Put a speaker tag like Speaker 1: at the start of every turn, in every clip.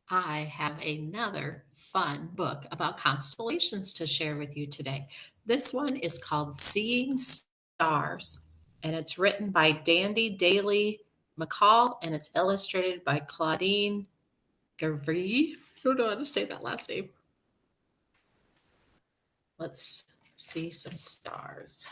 Speaker 1: I have another fun book about constellations to share with you today. This one is called Seeing Stars, and it's written by Dandy Daly McCall, and it's illustrated by Claudine Gavry. I don't know how to say that last name. Let's see some stars.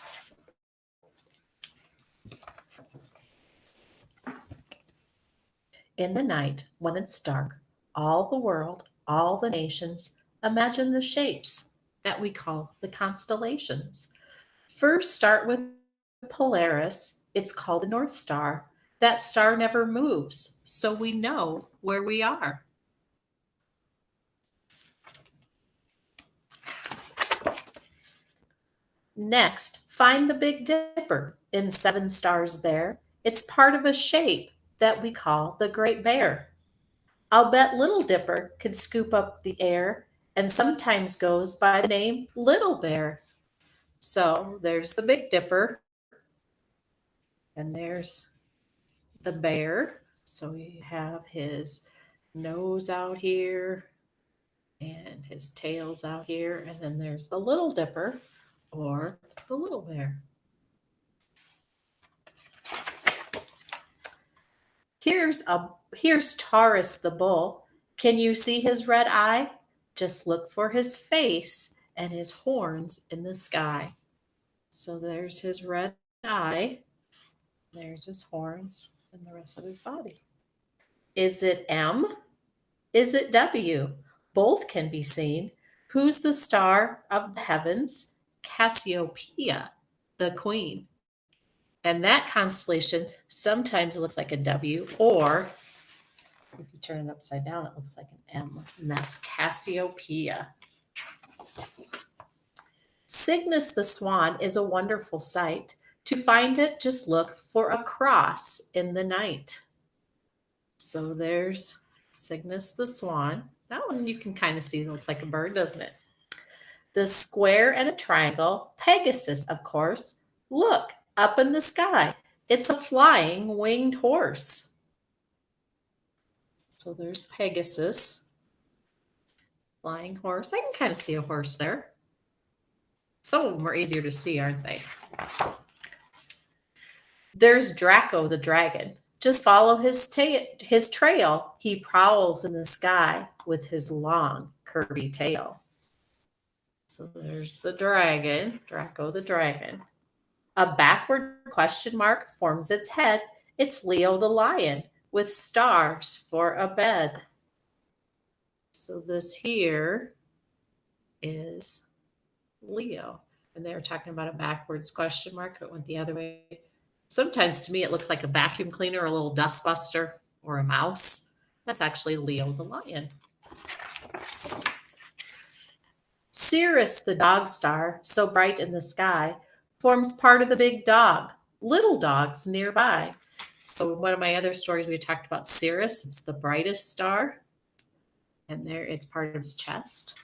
Speaker 1: In the night, when it's dark, all the world, all the nations, imagine the shapes that we call the constellations. First, start with Polaris. It's called the North Star. That star never moves, so we know where we are. Next, find the Big Dipper in seven stars there. It's part of a shape that we call the Great Bear. I'll bet Little Dipper can scoop up the air and sometimes goes by the name Little Bear. So there's the Big Dipper, and there's the bear. So you have his nose out here and his tail's out here, and then there's the Little Dipper or the Little Bear. Here's Taurus the bull. Can you see his red eye? Just look for his face and his horns in the sky. So there's his red eye, there's his horns, and the rest of his body. Is it M? Is it W? Both can be seen. Who's the star of the heavens? Cassiopeia, the queen. And that constellation sometimes looks like a W, or if you turn it upside down, it looks like an M, and that's Cassiopeia. Cygnus the swan is a wonderful sight. To find it, just look for a cross in the night. So there's Cygnus the swan. That one you can kind of see looks like a bird, doesn't it? The square and a triangle, Pegasus, of course. Look, up in the sky. It's a flying winged horse. So there's Pegasus, flying horse. I can kind of see a horse there. Some of them are easier to see, aren't they? There's Draco the Dragon. Just follow his trail. He prowls in the sky with his long, curvy tail. So there's the dragon, Draco the Dragon. A backward question mark forms its head. It's Leo the lion with stars for a bed. So this here is Leo. And they were talking about a backwards question mark. It went the other way. Sometimes to me it looks like a vacuum cleaner, a little dustbuster, or a mouse. That's actually Leo the lion. Sirius the dog star, so bright in the sky, forms part of the big dog, little dogs nearby. So in one of my other stories, we talked about Sirius. It's the brightest star, and there it's part of his chest.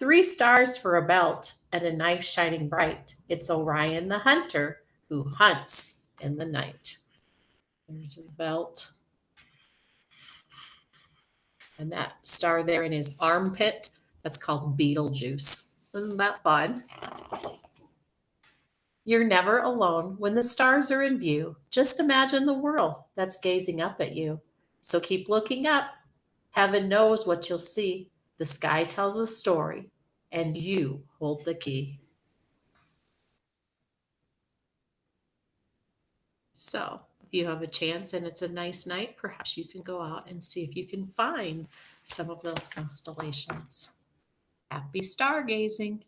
Speaker 1: 3 stars for a belt and a knife shining bright. It's Orion the hunter who hunts in the night. There's a belt. And that star there in his armpit, that's called Betelgeuse. Isn't that fun? You're never alone when the stars are in view. Just imagine the world that's gazing up at you. So keep looking up. Heaven knows what you'll see. The sky tells a story, and you hold the key. So, if you have a chance and it's a nice night, perhaps you can go out and see if you can find some of those constellations. Happy stargazing!